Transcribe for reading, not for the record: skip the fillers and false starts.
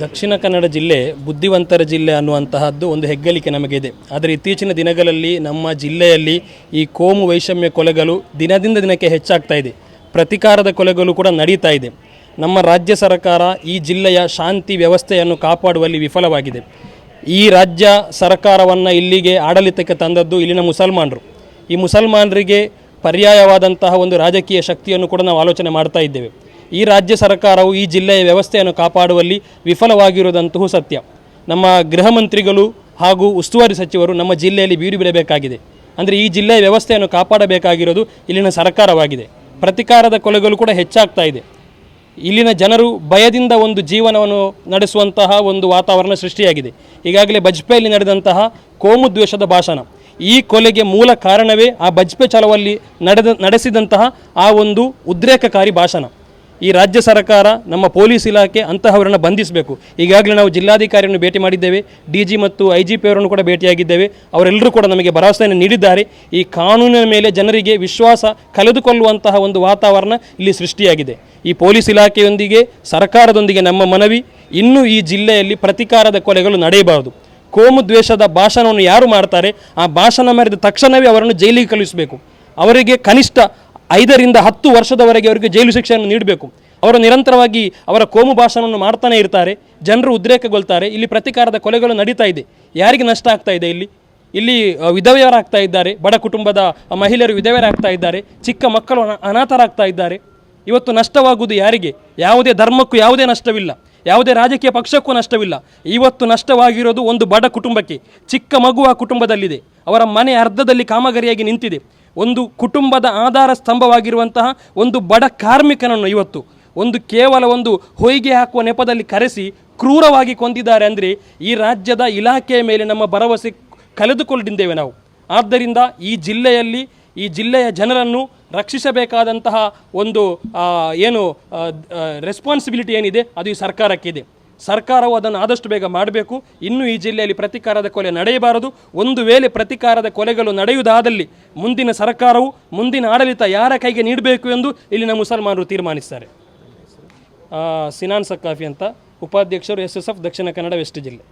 ದಕ್ಷಿಣ ಕನ್ನಡ ಜಿಲ್ಲೆ ಬುದ್ಧಿವಂತರ ಜಿಲ್ಲೆ ಅನ್ನುವಂತಹದ್ದು ಒಂದು ಹೆಗ್ಗಳಿಕೆ ನಮಗಿದೆ. ಆದರೆ ಇತ್ತೀಚಿನ ದಿನಗಳಲ್ಲಿ ನಮ್ಮ ಜಿಲ್ಲೆಯಲ್ಲಿ ಈ ಕೋಮು ವೈಷಮ್ಯ ಕೊಲೆಗಳು ದಿನದಿಂದ ದಿನಕ್ಕೆ ಹೆಚ್ಚಾಗ್ತಾ ಇದೆ. ಪ್ರತಿಕಾರದ ಕೊಲೆಗಳು ಕೂಡ ನಡೀತಾ ಇದೆ. ನಮ್ಮ ರಾಜ್ಯ ಸರ್ಕಾರ ಈ ಜಿಲ್ಲೆಯ ಶಾಂತಿ ವ್ಯವಸ್ಥೆಯನ್ನು ಕಾಪಾಡುವಲ್ಲಿ ವಿಫಲವಾಗಿದೆ. ಈ ರಾಜ್ಯ ಸರ್ಕಾರವನ್ನು ಇಲ್ಲಿಗೆ ಆಡಳಿತಕ್ಕೆ ತಂದದ್ದು ಇಲ್ಲಿನ ಮುಸಲ್ಮಾನರು. ಈ ಮುಸಲ್ಮಾನರಿಗೆ ಪರ್ಯಾಯವಾದಂತಹ ಒಂದು ರಾಜಕೀಯ ಶಕ್ತಿಯನ್ನು ಕೂಡ ನಾವು ಆಲೋಚನೆ ಮಾಡ್ತಾ ಇದ್ದೇವೆ. ಈ ರಾಜ್ಯ ಸರ್ಕಾರವು ಈ ಜಿಲ್ಲೆಯ ವ್ಯವಸ್ಥೆಯನ್ನು ಕಾಪಾಡುವಲ್ಲಿ ವಿಫಲವಾಗಿರುವುದಂತೂ ಸತ್ಯ. ನಮ್ಮ ಗೃಹ ಮಂತ್ರಿಗಳು ಹಾಗೂ ಉಸ್ತುವಾರಿ ಸಚಿವರು ನಮ್ಮ ಜಿಲ್ಲೆಯಲ್ಲಿ ಬೀಡು ಬಿಡಬೇಕಾಗಿದೆ. ಅಂದರೆ ಈ ಜಿಲ್ಲೆಯ ವ್ಯವಸ್ಥೆಯನ್ನು ಕಾಪಾಡಬೇಕಾಗಿರೋದು ಇಲ್ಲಿನ ಸರ್ಕಾರವಾಗಿದೆ. ಪ್ರತಿಕಾರದ ಕೊಲೆಗಳು ಕೂಡ ಹೆಚ್ಚಾಗ್ತಾ ಇದೆ. ಇಲ್ಲಿನ ಜನರು ಭಯದಿಂದ ಒಂದು ಜೀವನವನ್ನು ನಡೆಸುವಂತಹ ಒಂದು ವಾತಾವರಣ ಸೃಷ್ಟಿಯಾಗಿದೆ. ಈಗಾಗಲೇ ಬಜ್ಪೆಯಲ್ಲಿ ನಡೆದಂತಹ ಕೋಮುದ್ವೇಷದ ಭಾಷಣ, ಈ ಕೊಲೆಗೆ ಮೂಲ ಕಾರಣವೇ ಆ ಬಜ್ಪೆ ಚಳವಳಿ ನಡೆಸಿದಂತಹ ಆ ಒಂದು ಉದ್ರೇಕಕಾರಿ ಭಾಷಣ. ಈ ರಾಜ್ಯ ಸರ್ಕಾರ, ನಮ್ಮ ಪೊಲೀಸ್ ಇಲಾಖೆ ಅಂತಹವರನ್ನು ಬಂಧಿಸಬೇಕು. ಈಗಾಗಲೇ ನಾವು ಜಿಲ್ಲಾಧಿಕಾರಿಯನ್ನು ಭೇಟಿ ಮಾಡಿದ್ದೇವೆ, DG ಮತ್ತು IGP ಅವರನ್ನು ಕೂಡ ಭೇಟಿಯಾಗಿದ್ದೇವೆ. ಅವರೆಲ್ಲರೂ ಕೂಡ ನಮಗೆ ಭರವಸೆಯನ್ನು ನೀಡಿದ್ದಾರೆ. ಈ ಕಾನೂನಿನ ಮೇಲೆ ಜನರಿಗೆ ವಿಶ್ವಾಸ ಕಳೆದುಕೊಳ್ಳುವಂತಹ ಒಂದು ವಾತಾವರಣ ಇಲ್ಲಿ ಸೃಷ್ಟಿಯಾಗಿದೆ. ಈ ಪೊಲೀಸ್ ಇಲಾಖೆಯೊಂದಿಗೆ ಸರ್ಕಾರದೊಂದಿಗೆ ನಮ್ಮ ಮನವಿ, ಇನ್ನೂ ಈ ಜಿಲ್ಲೆಯಲ್ಲಿ ಪ್ರತಿಕಾರದ ಕೊಲೆಗಳು ನಡೆಯಬಾರದು. ಕೋಮು ದ್ವೇಷದ ಭಾಷಣವನ್ನು ಯಾರು ಮಾಡ್ತಾರೆ, ಆ ಭಾಷಣ ಮಾಡಿದ ತಕ್ಷಣವೇ ಅವರನ್ನು ಜೈಲಿಗೆ ಕಳುಹಿಸಬೇಕು. ಅವರಿಗೆ ಕನಿಷ್ಠ 5 ರಿಂದ 10 ವರ್ಷದವರೆಗೆ ಅವರಿಗೆ ಜೈಲು ಶಿಕ್ಷೆಯನ್ನು ನೀಡಬೇಕು. ಅವರು ನಿರಂತರವಾಗಿ ಅವರ ಕೋಮು ಭಾಷಣವನ್ನು ಮಾಡ್ತಾನೆ ಇರ್ತಾರೆ, ಜನರು ಉದ್ರೇಕಗೊಳ್ತಾರೆ. ಇಲ್ಲಿ ಪ್ರತಿಕಾರದ ಕೊಲೆಗಳು ನಡೀತಾ ಇದೆ. ಯಾರಿಗೆ ನಷ್ಟ ಆಗ್ತಾ ಇದೆ? ಇಲ್ಲಿ ವಿಧವೆಯರಾಗ್ತಾ ಇದ್ದಾರೆ, ಬಡ ಕುಟುಂಬದ ಮಹಿಳೆಯರು ವಿಧವೆಯರಾಗ್ತಾ ಇದ್ದಾರೆ, ಚಿಕ್ಕ ಮಕ್ಕಳು ಅನಾಥರಾಗ್ತಾ ಇದ್ದಾರೆ. ಇವತ್ತು ನಷ್ಟವಾಗುವುದು ಯಾರಿಗೆ? ಯಾವುದೇ ಧರ್ಮಕ್ಕೂ ಯಾವುದೇ ನಷ್ಟವಿಲ್ಲ, ಯಾವುದೇ ರಾಜಕೀಯ ಪಕ್ಷಕ್ಕೂ ನಷ್ಟವಿಲ್ಲ. ಇವತ್ತು ನಷ್ಟವಾಗಿರೋದು ಒಂದು ಬಡ ಕುಟುಂಬಕ್ಕೆ. ಚಿಕ್ಕ ಮಗು ಆ ಕುಟುಂಬದಲ್ಲಿದೆ, ಅವರ ಮನೆ ಅರ್ಧದಲ್ಲಿ ಕಾಮಗಾರಿಯಾಗಿ ನಿಂತಿದೆ. ಒಂದು ಕುಟುಂಬದ ಆಧಾರ ಸ್ತಂಭವಾಗಿರುವಂತಹ ಒಂದು ಬಡ ಕಾರ್ಮಿಕನನ್ನು ಇವತ್ತು ಕೇವಲ ಒಂದು ಹೊಯ್ಗೆ ಹಾಕುವ ನೆಪದಲ್ಲಿ ಕರೆಸಿ ಕ್ರೂರವಾಗಿ ಕೊಂದಿದ್ದಾರೆ. ಅಂದರೆ ಈ ರಾಜ್ಯದ ಇಲಾಖೆಯ ಮೇಲೆ ನಮ್ಮ ಭರವಸೆ ಕಳೆದುಕೊಂಡಿದ್ದೇವೆ ನಾವು. ಆದ್ದರಿಂದ ಈ ಜಿಲ್ಲೆಯ ಜನರನ್ನು ರಕ್ಷಿಸಬೇಕಾದಂತಹ ಒಂದು ರೆಸ್ಪಾನ್ಸಿಬಿಲಿಟಿ ಏನಿದೆ ಅದು ಈ ಸರ್ಕಾರಕ್ಕಿದೆ. ಸರ್ಕಾರವು ಅದನ್ನು ಆದಷ್ಟು ಬೇಗ ಮಾಡಬೇಕು. ಇನ್ನೂ ಈ ಜಿಲ್ಲೆಯಲ್ಲಿ ಪ್ರತಿಕಾರದ ಕೊಲೆ ನಡೆಯಬಾರದು. ಒಂದು ವೇಳೆ ಪ್ರತಿಕಾರದ ಕೊಲೆಗಳು ನಡೆಯುವುದಾದಲ್ಲಿ ಮುಂದಿನ ಸರ್ಕಾರವು, ಮುಂದಿನ ಆಡಳಿತ ಯಾರ ಕೈಗೆ ನೀಡಬೇಕು ಎಂದು ಇಲ್ಲಿನ ಮುಸಲ್ಮಾನರು ತೀರ್ಮಾನಿಸ್ತಾರೆ. ಸಿನಾನ್ ಸಕ್ಕಾಫಿ ಅಂತ, ಉಪಾಧ್ಯಕ್ಷರು SSF ದಕ್ಷಿಣ ಕನ್ನಡ ವೆಸ್ಟ್ ಜಿಲ್ಲೆ.